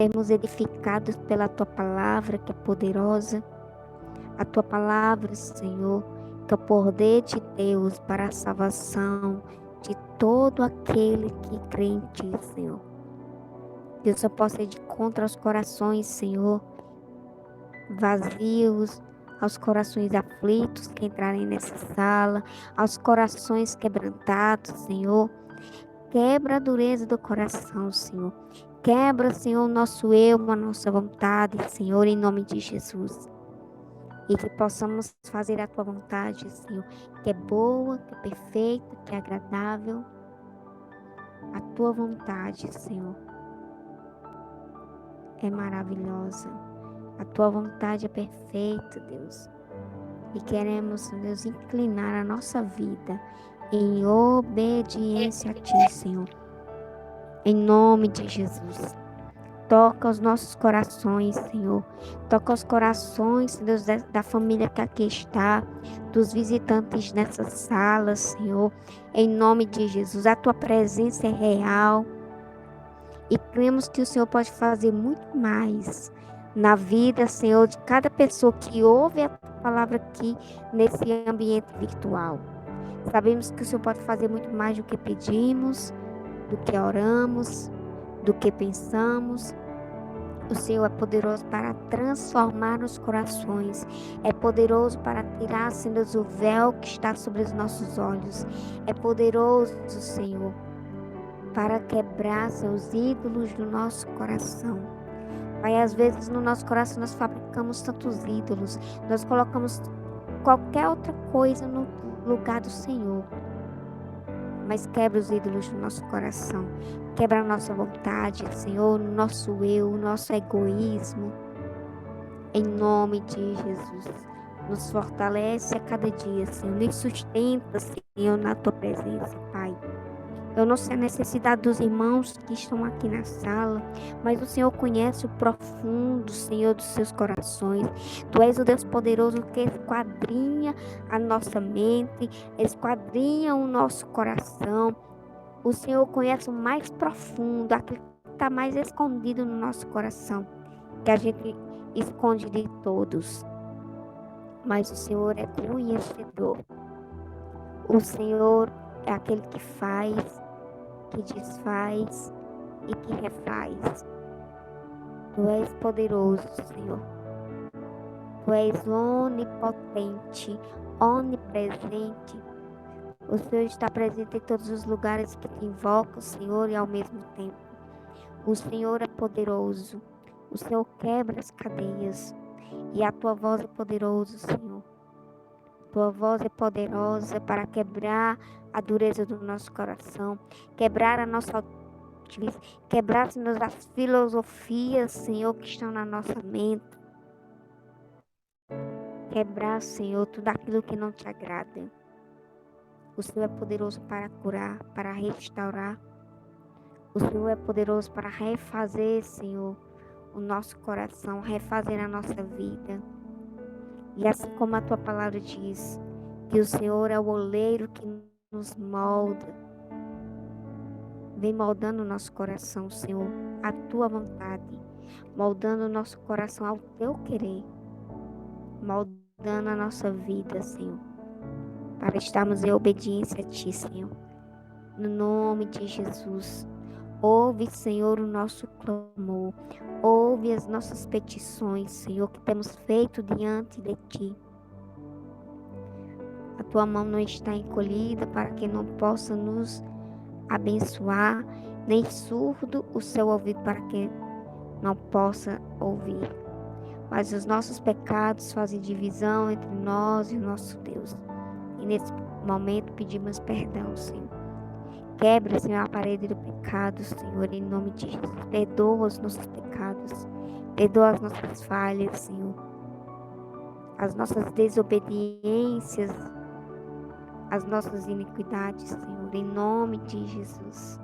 sermos edificados pela Tua palavra, que é poderosa. A Tua palavra, Senhor, que é o poder de Deus para a salvação de todo aquele que crê em Ti, Senhor. Que o Senhor possa ir de contra aos corações, Senhor, vazios, aos corações aflitos que entrarem nessa sala, aos corações quebrantados, Senhor. Quebra a dureza do coração, Senhor. Quebra, Senhor, o nosso eu, a nossa vontade, Senhor, em nome de Jesus. E que possamos fazer a Tua vontade, Senhor, que é boa, que é perfeita, que é agradável. A Tua vontade, Senhor, é maravilhosa. A Tua vontade é perfeita, Deus. E queremos, Deus, inclinar a nossa vida em obediência a Ti, Senhor. Em nome de Jesus. Toca os nossos corações, Senhor. Toca os corações, Deus, da família que aqui está, dos visitantes nessa sala, Senhor. Em nome de Jesus. A Tua presença é real. E cremos que o Senhor pode fazer muito mais na vida, Senhor, de cada pessoa que ouve a Tua palavra aqui nesse ambiente virtual. Sabemos que o Senhor pode fazer muito mais do que pedimos, do que oramos, do que pensamos. O Senhor é poderoso para transformar os corações. É poderoso para tirar, Senhor, o véu que está sobre os nossos olhos. É poderoso, Senhor, para quebrar seus ídolos do nosso coração. Pai, às vezes no nosso coração nós fabricamos tantos ídolos. Nós colocamos qualquer outra coisa no lugar do Senhor. Mas quebra os ídolos do nosso coração. Quebra a nossa vontade, Senhor, o nosso eu, o nosso egoísmo. Em nome de Jesus. Nos fortalece a cada dia, Senhor. Nos sustenta, Senhor, na Tua presença, Pai. Eu não sei a necessidade dos irmãos que estão aqui na sala, mas o Senhor conhece o profundo, Senhor, dos seus corações. Tu és o Deus poderoso que esquadrinha a nossa mente, esquadrinha o nosso coração. O Senhor conhece o mais profundo, aquilo que está mais escondido no nosso coração, que a gente esconde de todos. Mas o Senhor é conhecedor. O Senhor é aquele que faz, que desfaz e que refaz. Tu és poderoso, Senhor. Tu és onipotente, onipresente. O Senhor está presente em todos os lugares que te invocam, Senhor, e ao mesmo tempo. O Senhor é poderoso. O Senhor quebra as cadeias. E a Tua voz é poderosa, Senhor. Tua voz é poderosa para quebrar a dureza do nosso coração, quebrar a nossa altivez, quebrar, Senhor, as filosofias, Senhor, que estão na nossa mente. Quebrar, Senhor, tudo aquilo que não te agrada. O Senhor é poderoso para curar, para restaurar. O Senhor é poderoso para refazer, Senhor, o nosso coração, refazer a nossa vida. E assim como a Tua palavra diz, que o Senhor é o oleiro que nos molda. Vem moldando o nosso coração, Senhor, a Tua vontade. Moldando o nosso coração ao Teu querer. Moldando a nossa vida, Senhor. Para estarmos em obediência a Ti, Senhor. No nome de Jesus. Ouve, Senhor, o nosso clamor. Ouve as nossas petições, Senhor, que temos feito diante de Ti. A Tua mão não está encolhida para que não possa nos abençoar, nem surdo o seu ouvido para que não possa ouvir. Mas os nossos pecados fazem divisão entre nós e o nosso Deus. E nesse momento pedimos perdão, Senhor. Quebra, Senhor, a parede do pecado, Senhor, em nome de Jesus. Perdoa os nossos pecados. Perdoa as nossas falhas, Senhor. As nossas desobediências, as nossas iniquidades, Senhor, em nome de Jesus.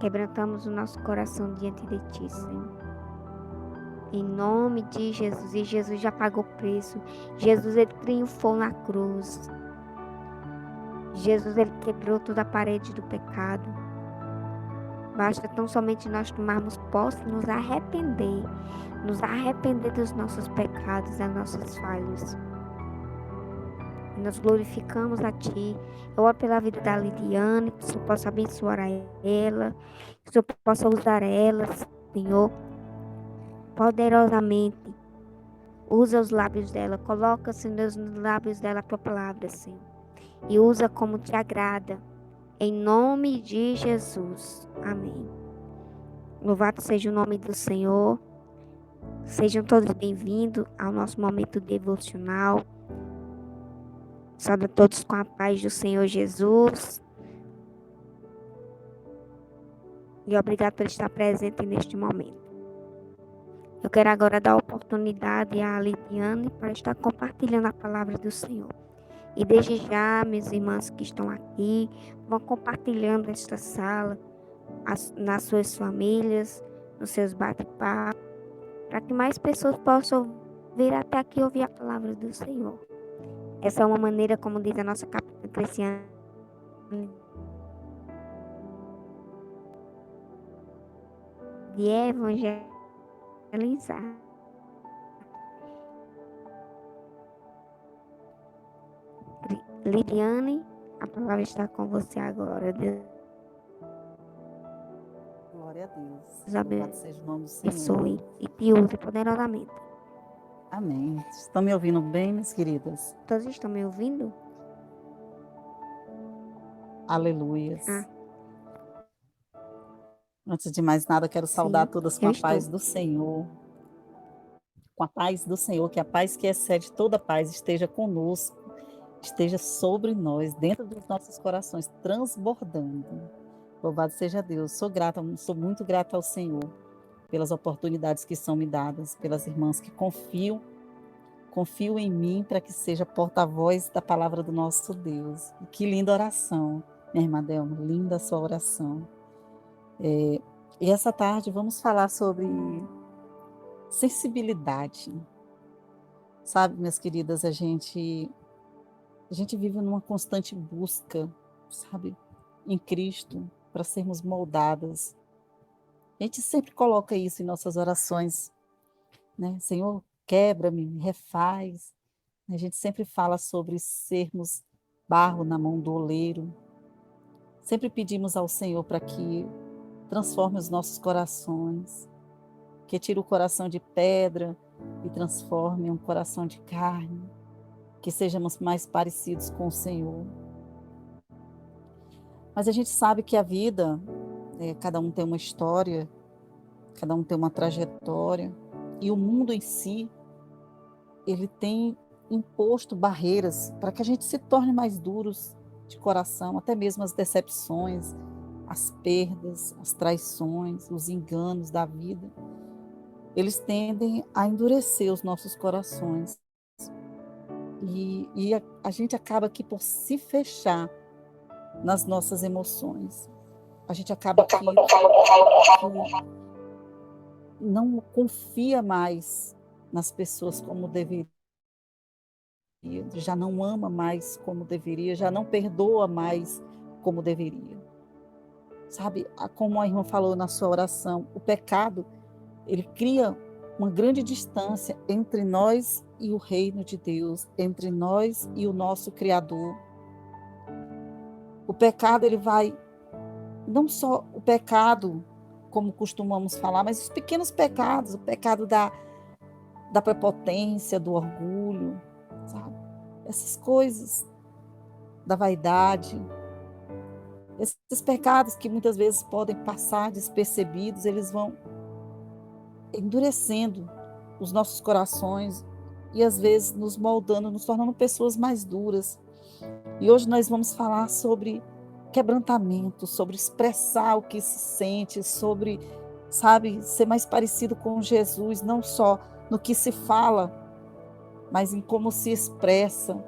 Quebrantamos o nosso coração diante de Ti, Senhor. Em nome de Jesus. E Jesus já pagou o preço. Jesus, Ele triunfou na cruz. Jesus, Ele quebrou toda a parede do pecado. Basta tão somente nós tomarmos posse, nos arrepender dos nossos pecados, das nossas falhas. Nós glorificamos a Ti. Eu oro pela vida da Lidiane, que o Senhor possa abençoar a ela, que o Senhor possa usar ela, Senhor, poderosamente. Usa os lábios dela, coloca, Senhor, nos lábios dela a Tua palavra, Senhor. E usa como Te agrada. Em nome de Jesus. Amém. Louvado seja o nome do Senhor. Sejam todos bem-vindos ao nosso momento devocional. Saúde a todos com a paz do Senhor Jesus. E obrigado por estar presente neste momento. Eu quero agora dar a oportunidade à Lidiane para estar compartilhando a palavra do Senhor. E desde já, meus irmãos que estão aqui, vão compartilhando esta sala nas suas famílias, nos seus bate-papos, para que mais pessoas possam vir até aqui e ouvir a palavra do Senhor. Essa é uma maneira, como diz a nossa capitã Cristiane, de evangelizar. Lidiane, a palavra está com você agora. Deus Glória a Deus. abençoe Louvado seja o nome do Senhor. e te use poderosamente. Amém. Estão me ouvindo bem, minhas queridas? Todos estão me ouvindo? Aleluias. Ah, Antes de mais nada, quero saudar sim, todas com eu a estou. paz do Senhor. Com a paz do Senhor, que a paz que excede toda paz esteja conosco, esteja sobre nós, dentro dos nossos corações, transbordando. Louvado seja Deus. Sou muito grata ao Senhor pelas oportunidades que são me dadas, pelas irmãs que confiam em mim para que seja porta-voz da palavra do nosso Deus. E que linda oração, minha irmã Delma, linda a sua oração. E essa tarde vamos falar sobre sensibilidade. Sabe, minhas queridas, a gente vive numa constante busca, sabe, em Cristo, para sermos moldadas. A gente sempre coloca isso em nossas orações, né? Senhor, quebra-me, me refaz. A gente sempre fala sobre sermos barro na mão do oleiro. Sempre pedimos ao Senhor para que transforme os nossos corações, que tire o coração de pedra e transforme em um coração de carne, que sejamos mais parecidos com o Senhor. Mas a gente sabe que a vida, cada um tem uma história, cada um tem uma trajetória, e o mundo em si, ele tem imposto barreiras para que a gente se torne mais duros de coração, até mesmo as decepções, as perdas, as traições, os enganos da vida. Eles tendem a endurecer os nossos corações. E a gente acaba aqui por se fechar nas nossas emoções. A gente acaba que não confia mais nas pessoas como deveria, já não ama mais como deveria, já não perdoa mais como deveria. Sabe, como a irmã falou na sua oração, o pecado, ele cria uma grande distância entre nós e o reino de Deus, entre nós e o nosso Criador. O pecado, ele vai, não só o pecado, como costumamos falar, mas os pequenos pecados, o pecado da prepotência, do orgulho, sabe? Essas coisas, da vaidade, esses pecados que muitas vezes podem passar despercebidos, eles vão endurecendo os nossos corações e às vezes nos moldando, nos tornando pessoas mais duras. E hoje nós vamos falar sobre quebrantamento, sobre expressar o que se sente, sobre, sabe, ser mais parecido com Jesus, não só no que se fala, mas em como se expressa,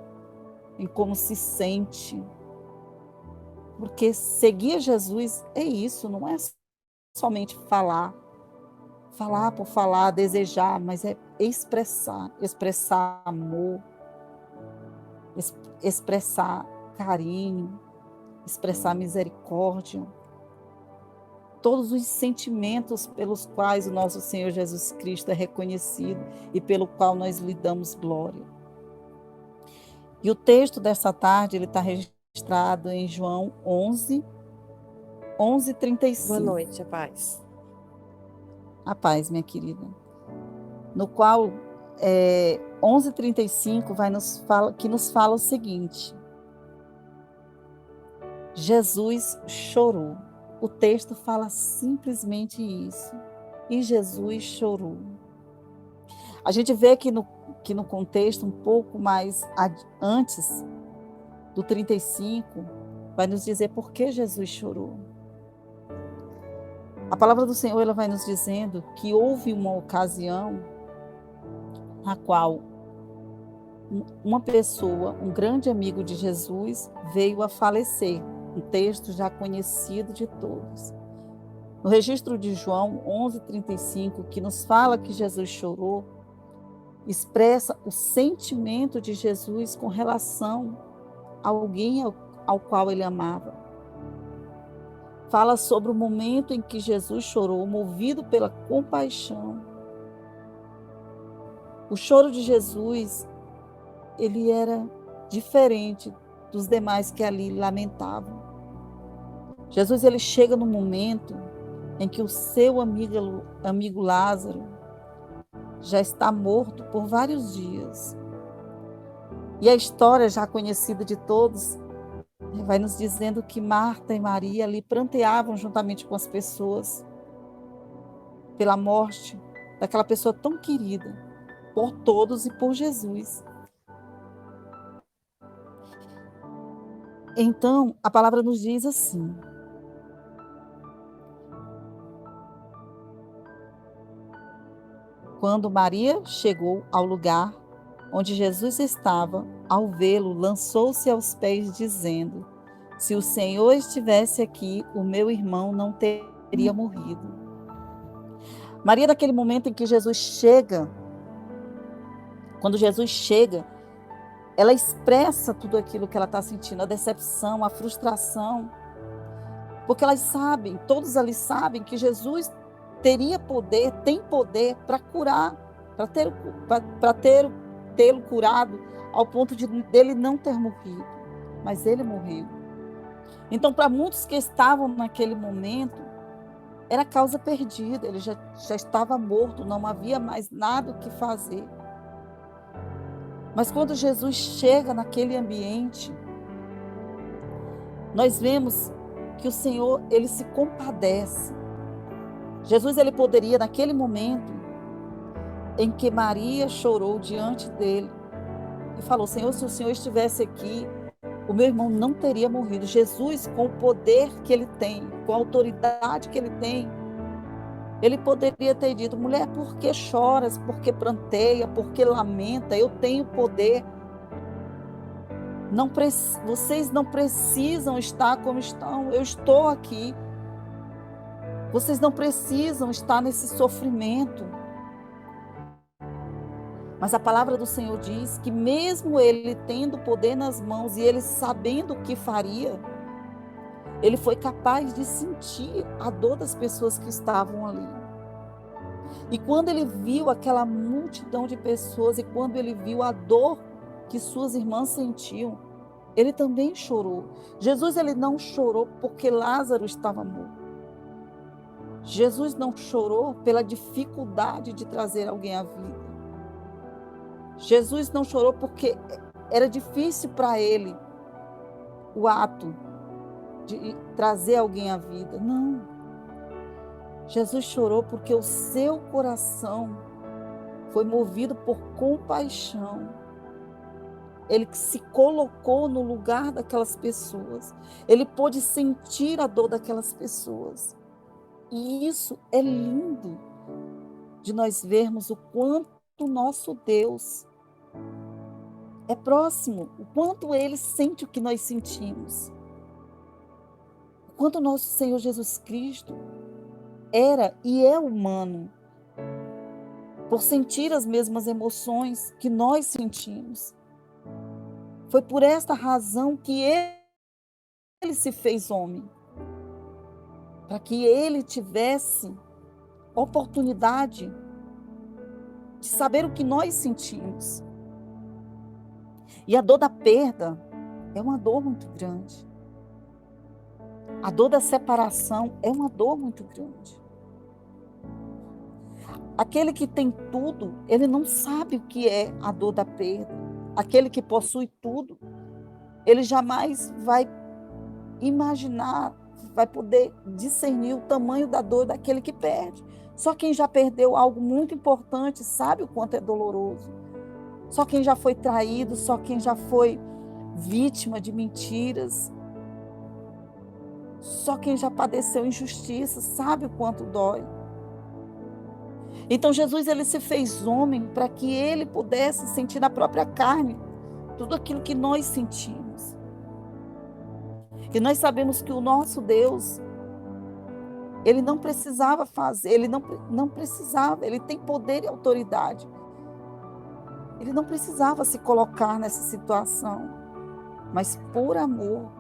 em como se sente. Porque seguir Jesus é isso, não é somente falar por falar, desejar, mas é expressar amor, expressar carinho, expressar misericórdia. todos os sentimentos pelos quais o nosso Senhor Jesus Cristo é reconhecido e pelo qual nós lhe damos glória. E o texto dessa tarde, ele está registrado em João 11:35. Boa noite, a paz. A paz, minha querida. No qual, 11:35 nos fala o seguinte: Jesus chorou. O texto fala simplesmente isso. E Jesus chorou. A gente vê que no contexto, um pouco mais antes do 35, vai nos dizer por que Jesus chorou. A palavra do Senhor, ela vai nos dizendo que houve uma ocasião na qual uma pessoa, um grande amigo de Jesus, veio a falecer. Um texto já conhecido de todos. No registro de João 11:35, que nos fala que Jesus chorou, expressa o sentimento de Jesus com relação a alguém ao qual ele amava. Fala sobre o momento em que Jesus chorou, movido pela compaixão. O choro de Jesus, ele era diferente dos demais que ali lamentavam. Jesus, ele chega no momento em que o seu amigo Lázaro já está morto por vários dias. E a história já conhecida de todos vai nos dizendo que Marta e Maria ali pranteavam juntamente com as pessoas pela morte daquela pessoa tão querida por todos e por Jesus. Então, a palavra nos diz assim: quando Maria chegou ao lugar onde Jesus estava, ao vê-lo, lançou-se aos pés, dizendo: se o Senhor estivesse aqui, o meu irmão não teria morrido. Maria, naquele momento em que Jesus chega, quando Jesus chega, ela expressa tudo aquilo que ela está sentindo, a decepção, a frustração, porque elas sabem, todos ali sabem que Jesus teria poder, tem poder para curar, para tê-lo curado ao ponto dele não ter morrido, mas ele morreu. Então, para muitos que estavam naquele momento, era causa perdida, ele já estava morto, não havia mais nada o que fazer. Mas quando Jesus chega naquele ambiente, nós vemos que o Senhor, ele se compadece. Jesus, ele poderia, naquele momento em que Maria chorou diante dele e falou: Senhor, se o Senhor estivesse aqui, o meu irmão não teria morrido. Jesus, com o poder que ele tem, com a autoridade que ele tem, ele poderia ter dito: mulher, por que choras? Por que pranteia? Por que lamenta? Eu tenho poder. Vocês não precisam estar como estão. Eu estou aqui. Vocês não precisam estar nesse sofrimento. Mas a palavra do Senhor diz que mesmo ele tendo poder nas mãos e ele sabendo o que faria, ele foi capaz de sentir a dor das pessoas que estavam ali. E quando ele viu aquela multidão de pessoas e quando ele viu a dor que suas irmãs sentiam, ele também chorou. Jesus, ele não chorou porque Lázaro estava morto. Jesus não chorou pela dificuldade de trazer alguém à vida. Jesus não chorou porque era difícil para ele o ato de trazer alguém à vida. Não. Jesus chorou porque o seu coração foi movido por compaixão. Ele se colocou no lugar daquelas pessoas. Ele pôde sentir a dor daquelas pessoas. E isso é lindo de nós vermos o quanto o nosso Deus é próximo, o quanto ele sente o que nós sentimos. O quanto o nosso Senhor Jesus Cristo era e é humano, por sentir as mesmas emoções que nós sentimos. Foi por esta razão que ele se fez homem. para que ele tivesse oportunidade de saber o que nós sentimos. E a dor da perda é uma dor muito grande. A dor da separação é uma dor muito grande. Aquele que tem tudo, ele não sabe o que é a dor da perda. Aquele que possui tudo, ele jamais vai imaginar, vai poder discernir o tamanho da dor daquele que perde. Só quem já perdeu algo muito importante sabe o quanto é doloroso. Só quem já foi traído, só quem já foi vítima de mentiras, só quem já padeceu injustiça sabe o quanto dói. Então Jesus, ele se fez homem para que ele pudesse sentir na própria carne tudo aquilo que nós sentimos. E nós sabemos que o nosso Deus, ele não precisava fazer, ele não precisava, ele tem poder e autoridade. Ele não precisava se colocar nessa situação, mas por amor,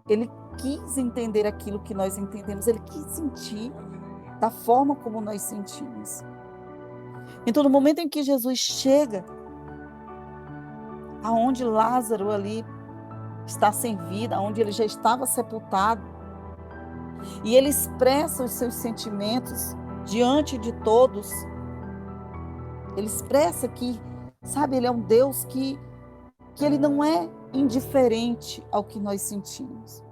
ele quis entender aquilo que nós entendemos, ele quis sentir da forma como nós sentimos. Então, no momento em que Jesus chega, aonde Lázaro ali está sem vida, aonde ele já estava sepultado, e ele expressa os seus sentimentos diante de todos, ele expressa que, sabe, ele é um Deus que ele não é indiferente ao que nós sentimos.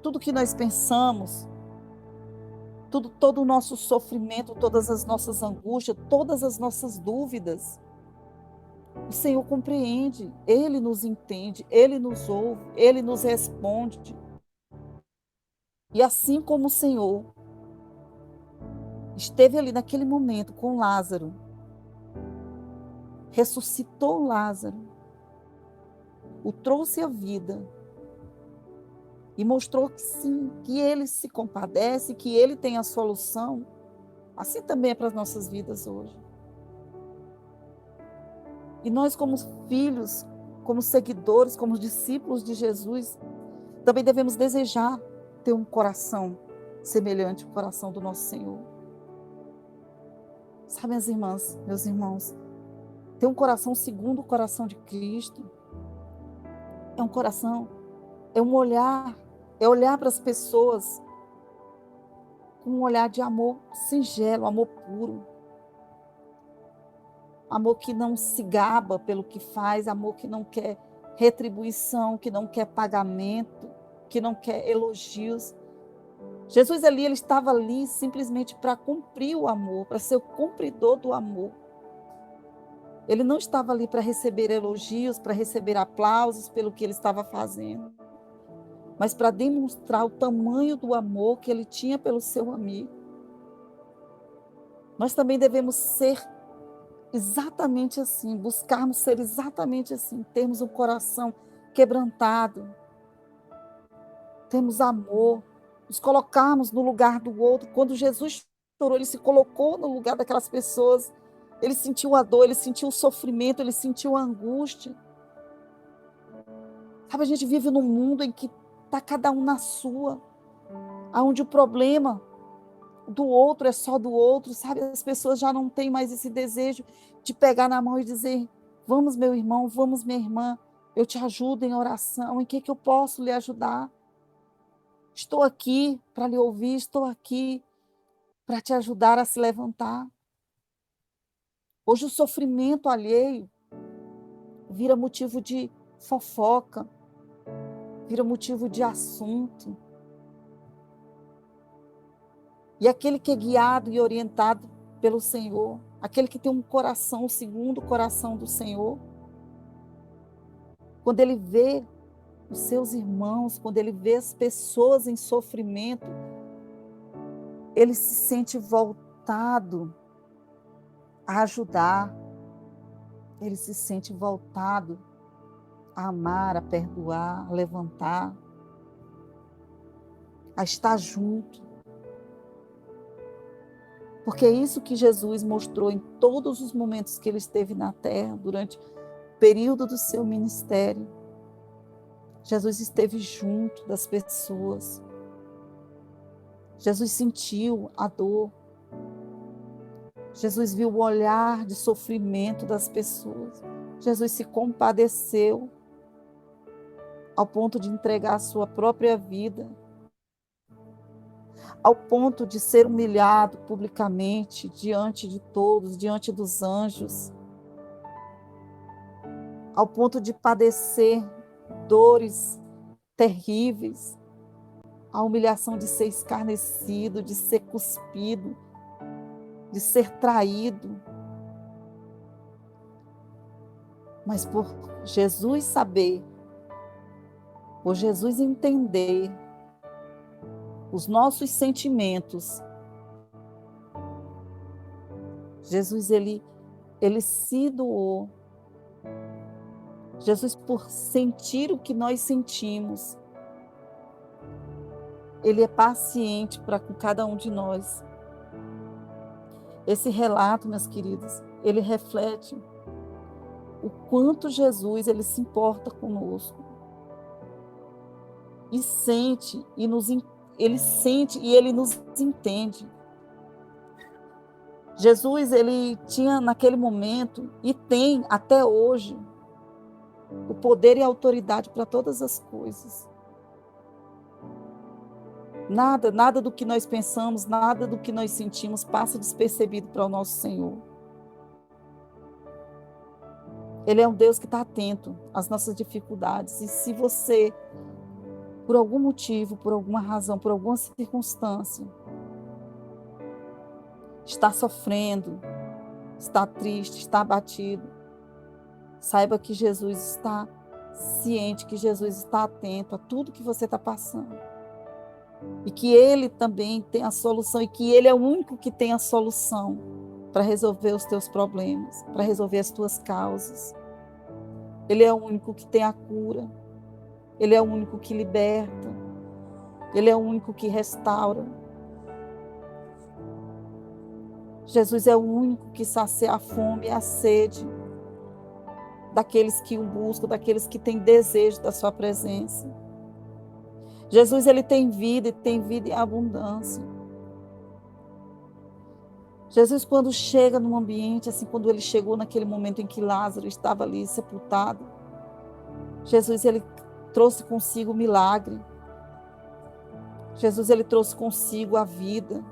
Tudo que nós pensamos, todo o nosso sofrimento, todas as nossas angústias, todas as nossas dúvidas, o Senhor compreende, Ele nos entende, Ele nos ouve, Ele nos responde. E assim como o Senhor esteve ali naquele momento com Lázaro, ressuscitou Lázaro, o trouxe à vida e mostrou que sim, que Ele se compadece, que Ele tem a solução, assim também é para as nossas vidas hoje. E nós, como filhos, como seguidores, como discípulos de Jesus, também devemos desejar ter um coração semelhante ao coração do nosso Senhor. Sabe, minhas irmãs, meus irmãos, ter um coração segundo o coração de Cristo é um coração, é um olhar, é olhar para as pessoas com um olhar de amor singelo, amor puro. Amor que não se gaba pelo que faz, amor que não quer retribuição, que não quer pagamento, que não quer elogios. Jesus ali, ele estava ali simplesmente para cumprir o amor, para ser o cumpridor do amor. Ele não estava ali para receber elogios, para receber aplausos pelo que ele estava fazendo, mas para demonstrar o tamanho do amor que ele tinha pelo seu amigo. Nós também devemos ser exatamente assim, buscarmos ser exatamente assim, termos um coração quebrantado, termos amor, nos colocarmos no lugar do outro. Quando Jesus chorou, ele se colocou no lugar daquelas pessoas, ele sentiu a dor, ele sentiu o sofrimento, ele sentiu a angústia. Sabe, a gente vive num mundo em que está cada um na sua, onde o problema do outro é só do outro, sabe? As pessoas já não têm mais esse desejo de pegar na mão e dizer: vamos, meu irmão, vamos, minha irmã, eu te ajudo em oração, em que eu posso lhe ajudar? Estou aqui para lhe ouvir, estou aqui para te ajudar a se levantar. Hoje o sofrimento alheio vira motivo de fofoca, vira motivo de assunto. E aquele que é guiado e orientado pelo Senhor, aquele que tem um coração segundo o coração do Senhor, quando ele vê os seus irmãos, quando ele vê as pessoas em sofrimento, ele se sente voltado a ajudar, ele se sente voltado a amar, a perdoar, a levantar, a estar junto. Porque é isso que Jesus mostrou em todos os momentos que ele esteve na terra, durante o período do seu ministério. Jesus esteve junto das pessoas. Jesus sentiu a dor. Jesus viu o olhar de sofrimento das pessoas. Jesus se compadeceu ao ponto de entregar a sua própria vida, ao ponto de ser humilhado publicamente diante de todos, diante dos anjos, ao ponto de padecer dores terríveis, a humilhação de ser escarnecido, de ser cuspido, de ser traído. Mas por Jesus saber, por Jesus entender os nossos sentimentos, Jesus, ele se doou. Jesus, por sentir o que nós sentimos, ele é paciente para com cada um de nós. Esse relato, meus queridos, ele reflete o quanto Jesus, ele se importa conosco. E sente, ele sente e ele nos entende. Jesus, ele tinha naquele momento, e tem até hoje, o poder e a autoridade para todas as coisas. Nada do que nós pensamos, nada do que nós sentimos passa despercebido para o nosso Senhor. Ele é um Deus que está atento às nossas dificuldades. E se você, por algum motivo, por alguma razão, por alguma circunstância, está sofrendo, está triste, está abatido, saiba que Jesus está ciente, que Jesus está atento a tudo que você está passando. E que Ele também tem a solução, e que Ele é o único que tem a solução para resolver os teus problemas, para resolver as tuas causas. Ele é o único que tem a cura. Ele é o único que liberta. Ele é o único que restaura. Jesus é o único que sacia a fome e a sede daqueles que o buscam, daqueles que têm desejo da sua presença. Jesus, ele tem vida e tem vida em abundância. Jesus, quando chega num ambiente, assim, quando ele chegou naquele momento em que Lázaro estava ali sepultado, Jesus, ele trouxe consigo o milagre. Jesus, ele trouxe consigo a vida.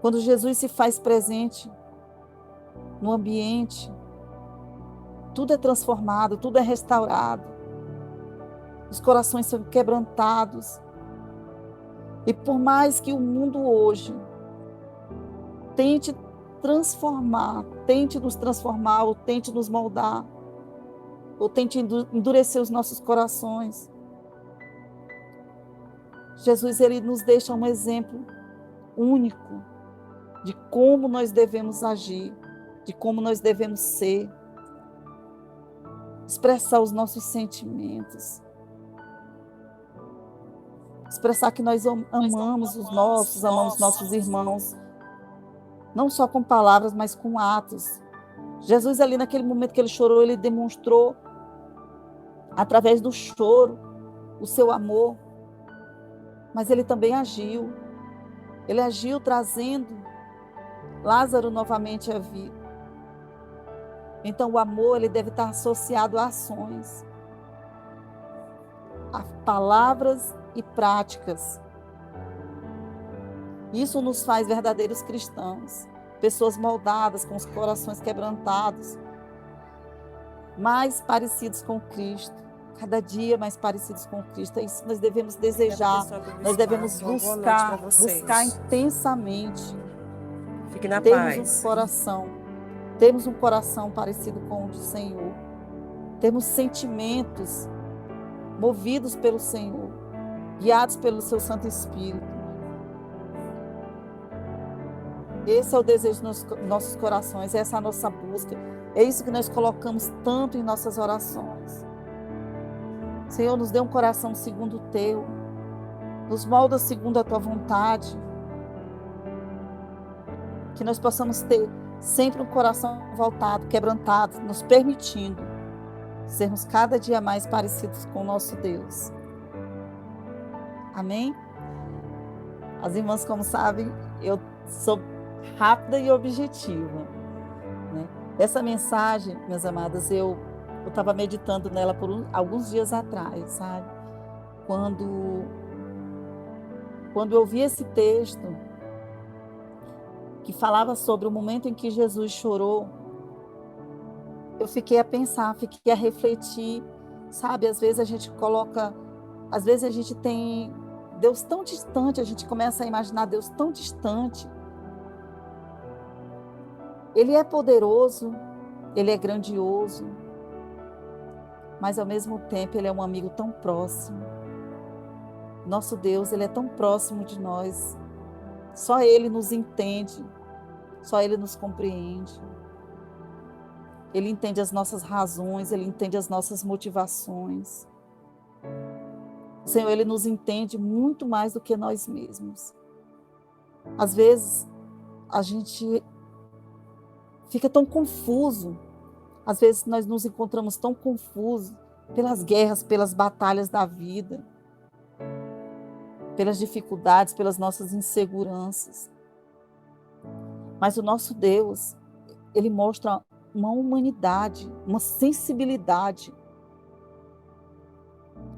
Quando Jesus se faz presente no ambiente, tudo é transformado, tudo é restaurado. Os corações são quebrantados. E por mais que o mundo hoje tente transformar, tente nos transformar, ou tente nos moldar, ou tente endurecer os nossos corações, Jesus, ele nos deixa um exemplo único de como nós devemos agir, de como nós devemos ser, expressar os nossos sentimentos, expressar que nós amamos nossos irmãos, não só com palavras, mas com atos. Jesus, ali naquele momento que ele chorou, ele demonstrou, através do choro, o seu amor, mas ele também agiu. Ele agiu trazendo Lázaro novamente à vida. Então, o amor, ele deve estar associado a ações, a palavras e práticas. Isso nos faz verdadeiros cristãos, pessoas moldadas, com os corações quebrantados, mais parecidos com Cristo, cada dia mais parecidos com Cristo. É isso que nós devemos desejar, nós devemos buscar intensamente. Fique na paz. Temos um coração parecido com o do Senhor, temos sentimentos movidos pelo Senhor, guiados pelo seu Santo Espírito. Esse é o desejo dos nossos corações, essa é a nossa busca, é isso que nós colocamos tanto em nossas orações. Senhor, nos dê um coração segundo o teu, nos molda segundo a tua vontade, que nós possamos ter sempre um coração voltado, quebrantado, nos permitindo sermos cada dia mais parecidos com o nosso Deus. Amém? As irmãs, como sabem, eu sou rápida e objetiva, né? Essa mensagem, minhas amadas, eu estava meditando nela por alguns dias atrás, sabe? Quando eu vi esse texto que falava sobre o momento em que Jesus chorou, eu fiquei a pensar, fiquei a refletir, sabe? Às vezes a gente tem Deus tão distante, a gente começa a imaginar Deus tão distante. Ele é poderoso, ele é grandioso, mas ao mesmo tempo ele é um amigo tão próximo. Nosso Deus, ele é tão próximo de nós. Só ele nos entende, só ele nos compreende. Ele entende as nossas razões, ele entende as nossas motivações. O Senhor, ele nos entende muito mais do que nós mesmos. Às vezes, a gente fica tão confuso. Às vezes, nós nos encontramos tão confusos pelas guerras, pelas batalhas da vida, pelas dificuldades, pelas nossas inseguranças. Mas o nosso Deus, ele mostra uma humanidade, uma sensibilidade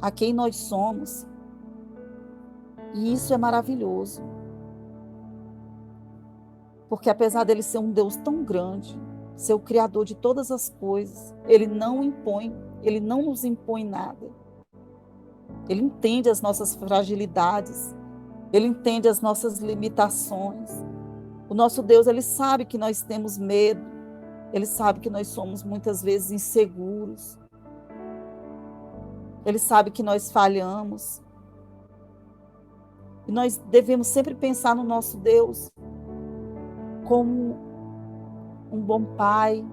a quem nós somos. E isso é maravilhoso. Porque apesar dele ser um Deus tão grande, ser o Criador de todas as coisas, ele não nos impõe nada. Ele entende as nossas fragilidades, ele entende as nossas limitações. O nosso Deus, ele sabe que nós temos medo, ele sabe que nós somos muitas vezes inseguros, ele sabe que nós falhamos. E nós devemos sempre pensar no nosso Deus como um bom pai,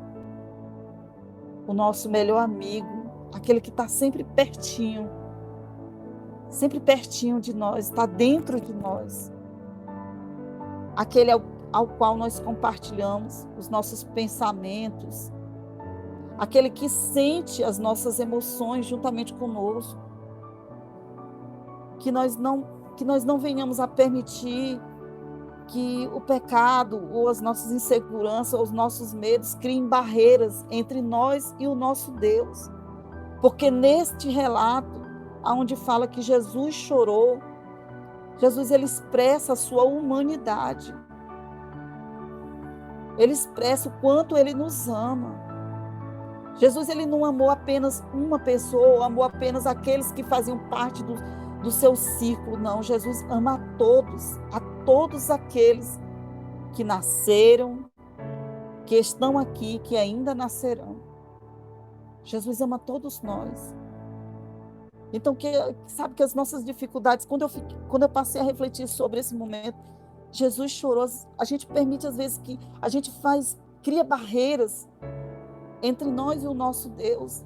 o nosso melhor amigo, aquele que está sempre pertinho de nós, está dentro de nós, aquele ao qual nós compartilhamos os nossos pensamentos, aquele que sente as nossas emoções juntamente conosco, que nós não venhamos a permitir que o pecado ou as nossas inseguranças ou os nossos medos criem barreiras entre nós e o nosso Deus. Porque neste relato, onde fala que Jesus chorou, Jesus, ele expressa a sua humanidade. Ele expressa o quanto ele nos ama. Jesus, ele não amou apenas uma pessoa, amou apenas aqueles que faziam parte do seu círculo, não. Jesus ama a todos aqueles que nasceram, que estão aqui, que ainda nascerão. Jesus ama todos nós. Então, sabe que as nossas dificuldades, quando eu passei a refletir sobre esse momento, Jesus chorou, a gente permite às vezes que a gente cria barreiras entre nós e o nosso Deus,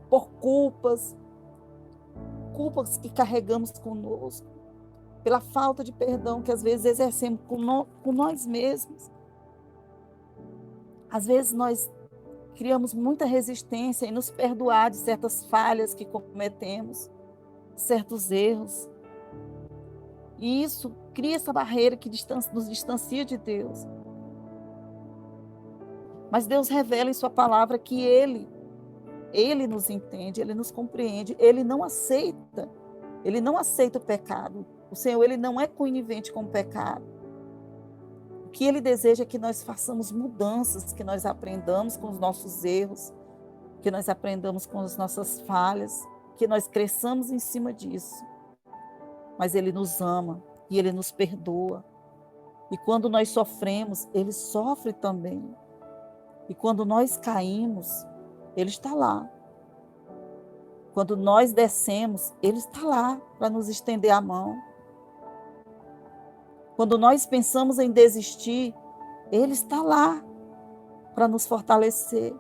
por culpas que carregamos conosco, pela falta de perdão que às vezes exercemos com nós mesmos. Às vezes nós criamos muita resistência em nos perdoar de certas falhas que cometemos, certos erros. E isso cria essa barreira que nos distancia de Deus. Mas Deus revela em sua palavra que Ele nos entende, Ele nos compreende, Ele não aceita o pecado. O Senhor, ele não é conivente com o pecado. O que ele deseja é que nós façamos mudanças, que nós aprendamos com os nossos erros, que nós aprendamos com as nossas falhas, que nós cresçamos em cima disso. Mas ele nos ama e ele nos perdoa. E quando nós sofremos, ele sofre também. E quando nós caímos, ele está lá. Quando nós descemos, ele está lá para nos estender a mão. Quando nós pensamos em desistir, ele está lá para nos fortalecer.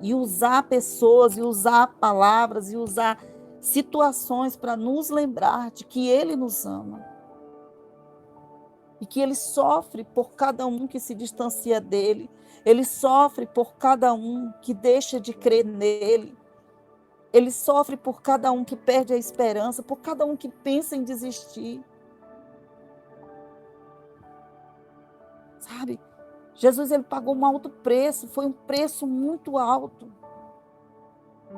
E usar pessoas, e usar palavras, e usar situações para nos lembrar de que ele nos ama. E que ele sofre por cada um que se distancia dele. Ele sofre por cada um que deixa de crer nele. Ele sofre por cada um que perde a esperança, por cada um que pensa em desistir. Sabe? Jesus, ele pagou um alto preço, foi um preço muito alto,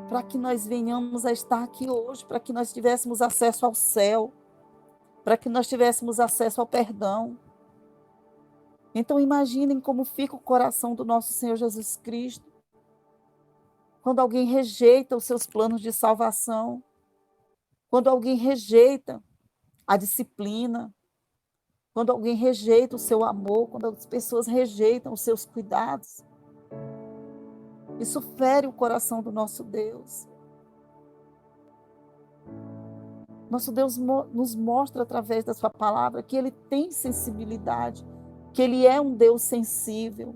para que nós venhamos a estar aqui hoje, para que nós tivéssemos acesso ao céu, para que nós tivéssemos acesso ao perdão. Então imaginem como fica o coração do nosso Senhor Jesus Cristo, quando alguém rejeita os seus planos de salvação, quando alguém rejeita a disciplina, quando alguém rejeita o seu amor, quando as pessoas rejeitam os seus cuidados. Isso fere o coração do nosso Deus. Nosso Deus nos mostra através da sua palavra que Ele tem sensibilidade, que Ele é um Deus sensível.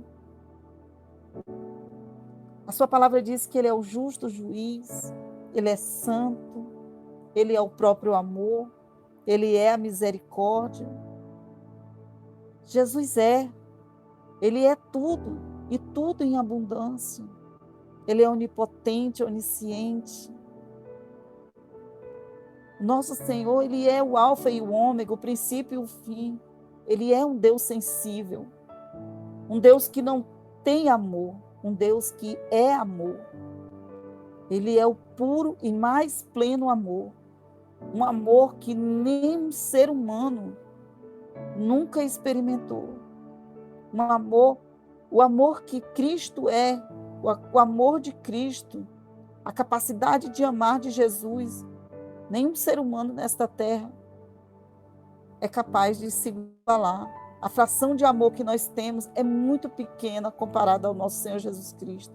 A sua palavra diz que Ele é o justo juiz, Ele é santo, Ele é o próprio amor, Ele é a misericórdia. Jesus Ele é tudo, e tudo em abundância. Ele é onipotente, onisciente. Nosso Senhor, Ele é o alfa e o ômega, o princípio e o fim. Ele é um Deus sensível, um Deus que não tem amor, um Deus que é amor. Ele é o puro e mais pleno amor, um amor que nem um ser humano nunca experimentou. O amor que Cristo é, o amor de Cristo, a capacidade de amar de Jesus, nenhum ser humano nesta terra é capaz de se igualar. A fração de amor que nós temos é muito pequena comparada ao nosso Senhor Jesus Cristo.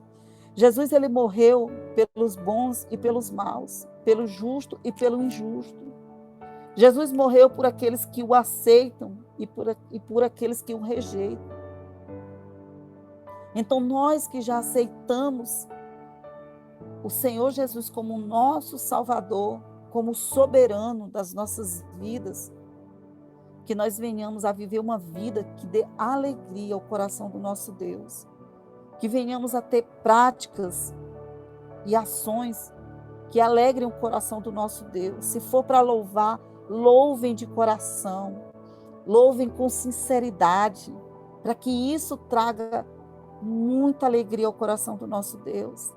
Jesus, ele morreu pelos bons e pelos maus, pelo justo e pelo injusto. Jesus morreu por aqueles que o aceitam e por aqueles que o rejeitam. Então, nós que já aceitamos o Senhor Jesus como nosso Salvador, como soberano das nossas vidas, que nós venhamos a viver uma vida que dê alegria ao coração do nosso Deus, que venhamos a ter práticas e ações que alegrem o coração do nosso Deus. Se for para louvar, louvem de coração, louvem com sinceridade, para que isso traga muita alegria ao coração do nosso Deus.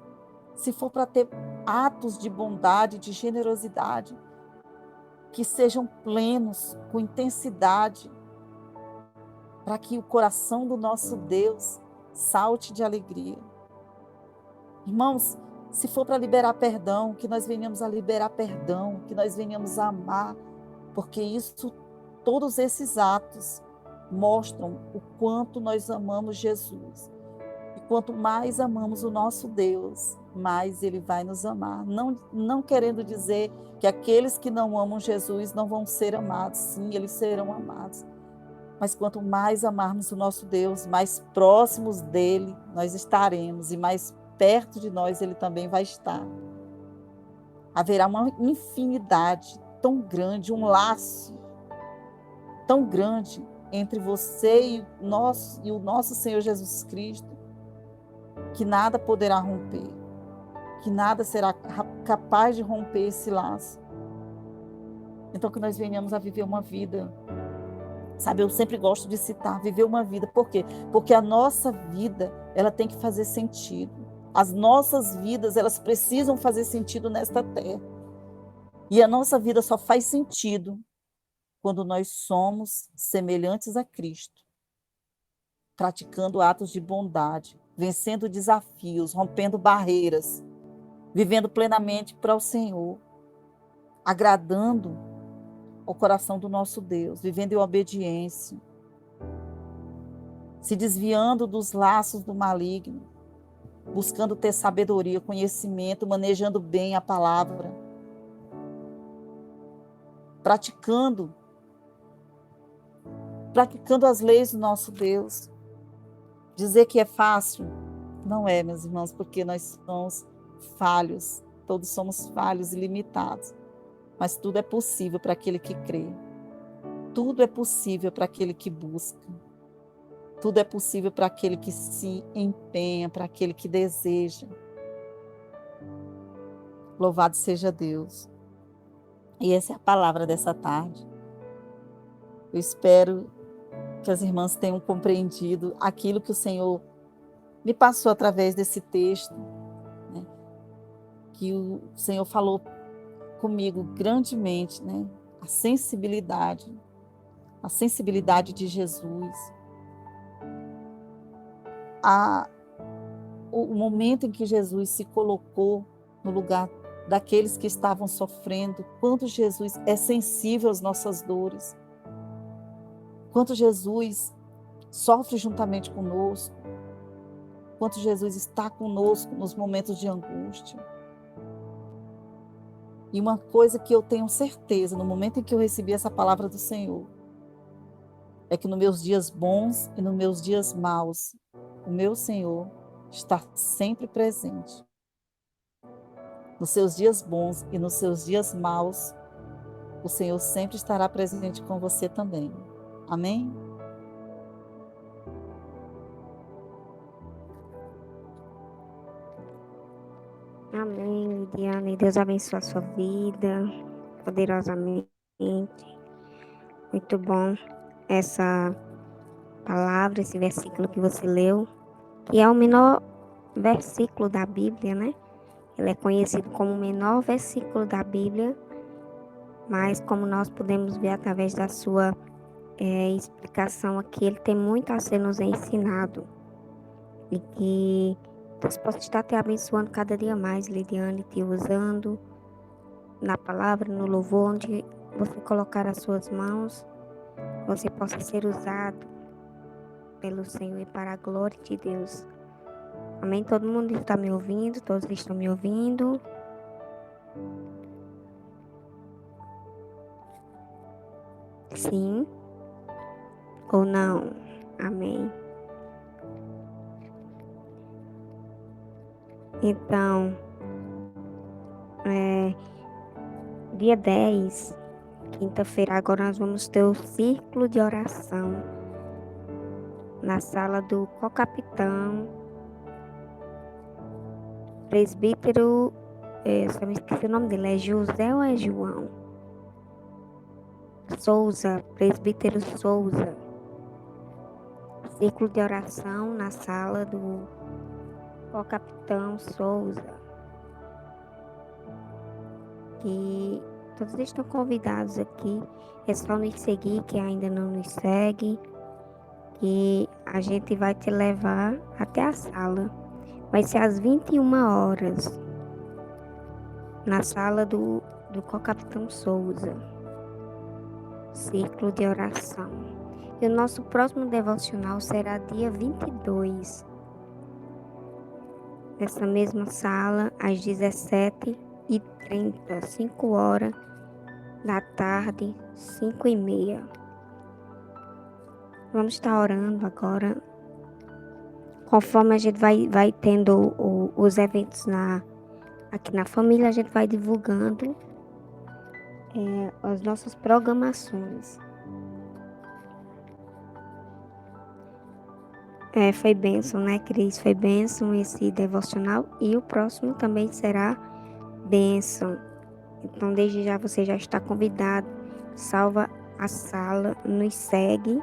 Se for para ter atos de bondade, de generosidade, que sejam plenos, com intensidade, para que o coração do nosso Deus salte de alegria. Irmãos, se for para liberar perdão, que nós venhamos a liberar perdão, que nós venhamos a amar, porque todos esses atos mostram o quanto nós amamos Jesus. E quanto mais amamos o nosso Deus, mais Ele vai nos amar. Não querendo dizer que aqueles que não amam Jesus não vão ser amados. Sim, eles serão amados. Mas quanto mais amarmos o nosso Deus, mais próximos dEle nós estaremos e mais perto de nós Ele também vai estar. Haverá uma infinidade tão grande, um laço tão grande entre você e o nosso Senhor Jesus Cristo, que nada poderá romper, que nada será capaz de romper esse laço. Então, que nós venhamos a viver uma vida, sabe, eu sempre gosto de citar, viver uma vida. Por quê? Porque a nossa vida, ela tem que fazer sentido. As nossas vidas, elas precisam fazer sentido nesta terra. E a nossa vida só faz sentido quando nós somos semelhantes a Cristo, praticando atos de bondade, vencendo desafios, rompendo barreiras, vivendo plenamente para o Senhor, agradando ao coração do nosso Deus, vivendo em obediência, se desviando dos laços do maligno, buscando ter sabedoria, conhecimento, manejando bem a palavra, praticando as leis do nosso Deus. Dizer que é fácil, não é, meus irmãos, porque nós somos falhos, todos somos falhos e limitados, mas tudo é possível para aquele que crê, tudo é possível para aquele que busca, tudo é possível para aquele que se empenha, para aquele que deseja. Louvado seja Deus. E essa é a palavra dessa tarde. Eu espero que as irmãs tenham compreendido aquilo que o Senhor me passou através desse texto, né? Que o Senhor falou comigo grandemente, né? A sensibilidade de Jesus, o momento em que Jesus se colocou no lugar daqueles que estavam sofrendo, quanto Jesus é sensível às nossas dores, quanto Jesus sofre juntamente conosco, quanto Jesus está conosco nos momentos de angústia. E uma coisa que eu tenho certeza, no momento em que eu recebi essa palavra do Senhor, é que nos meus dias bons e nos meus dias maus, o meu Senhor está sempre presente. Nos seus dias bons e nos seus dias maus, o Senhor sempre estará presente com você também. Amém? Amém, Lidiane. Deus abençoe a sua vida poderosamente. Muito bom essa palavra, esse versículo que você leu, que é o menor versículo da Bíblia, né? Ele é conhecido como o menor versículo da Bíblia, mas como nós podemos ver através da sua explicação aqui, ele tem muito a ser nos ensinado. E que Deus possa estar te abençoando cada dia mais, Lidiane, te usando na palavra, no louvor, onde você colocar as suas mãos, você possa ser usado pelo Senhor e para a glória de Deus. Amém? Todo mundo está me ouvindo? Todos estão me ouvindo? Sim ou não? Amém. Então, dia 10, quinta-feira, agora nós vamos ter o círculo de oração na sala do co-capitão, presbítero, só me esqueci o nome dele, é José ou é João? Souza, presbítero Souza. Círculo de oração na sala do co-capitão Souza. Que todos estão convidados aqui. É só nos seguir, que ainda não nos segue, que a gente vai te levar até a sala. Vai ser às 21 horas, na sala do co-capitão Souza. Círculo de oração. E o nosso próximo devocional será dia 22. Nessa mesma sala, às 17h30, 5 horas da tarde, 5h30. Vamos estar orando agora. Conforme a gente vai tendo os eventos aqui na família, a gente vai divulgando as nossas programações. Foi bênção, né, Cris? Foi bênção esse devocional e o próximo também será bênção. Então, desde já você já está convidado. Salva a sala, nos segue,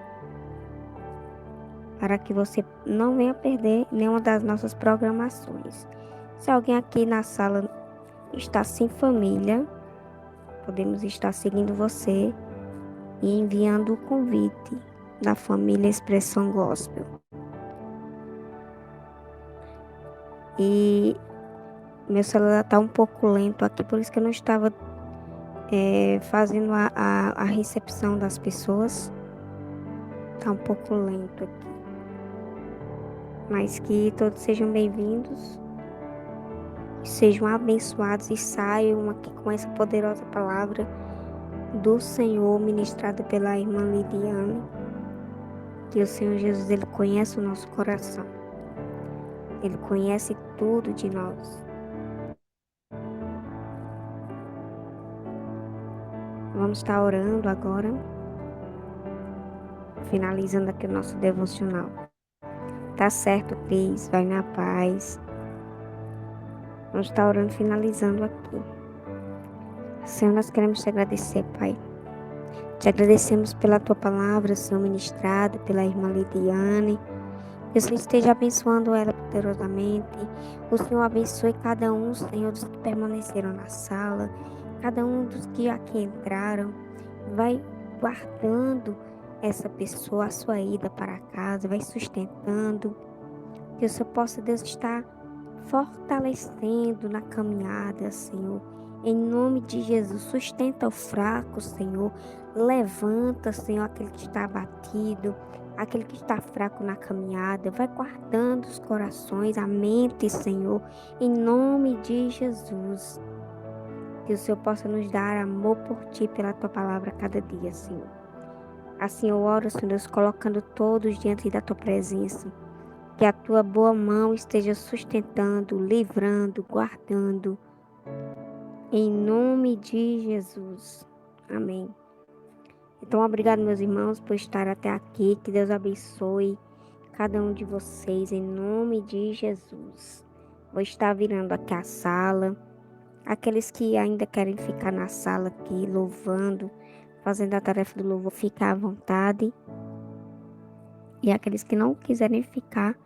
para que você não venha perder nenhuma das nossas programações. Se alguém aqui na sala está sem família, podemos estar seguindo você e enviando o convite da família Expressão Gospel. E meu celular está um pouco lento aqui, por isso que eu não estava fazendo a recepção das pessoas. Está um pouco lento aqui. Mas que todos sejam bem-vindos, sejam abençoados e saiam aqui com essa poderosa palavra do Senhor, ministrada pela irmã Lidiane. Que o Senhor Jesus, Ele conhece o nosso coração. Ele conhece tudo de nós. Vamos estar orando agora, finalizando aqui o nosso devocional. Tá certo, Cris, vai na paz. Vamos estar orando, finalizando aqui. Senhor, nós queremos te agradecer, Pai. Te agradecemos pela tua palavra, Senhor, ministrada pela irmã Lidiane. Que o Senhor esteja abençoando ela poderosamente. O Senhor abençoe cada um, Senhor, dos que permaneceram na sala, cada um dos que aqui entraram. Vai guardando essa pessoa, a sua ida para casa, vai sustentando. Que o Senhor possa, Deus, estar fortalecendo na caminhada, Senhor. Em nome de Jesus, sustenta o fraco, Senhor. Levanta, Senhor, aquele que está abatido, aquele que está fraco na caminhada. Vai guardando os corações, a mente, Senhor. Em nome de Jesus. Que o Senhor possa nos dar amor por Ti, pela Tua palavra a cada dia, Senhor. Assim eu oro, Senhor Deus, colocando todos diante da Tua presença. Que a Tua boa mão esteja sustentando, livrando, guardando. Em nome de Jesus. Amém. Então, obrigado, meus irmãos, por estar até aqui. Que Deus abençoe cada um de vocês, em nome de Jesus. Vou estar virando aqui a sala. Aqueles que ainda querem ficar na sala aqui, louvando, fazendo a tarefa do louvor, ficar à vontade. E aqueles que não quiserem ficar,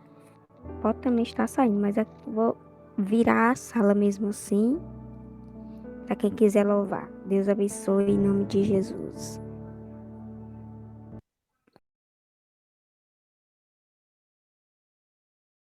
pode também estar saindo, mas eu vou virar a sala mesmo assim, para quem quiser louvar. Deus abençoe em nome de Jesus.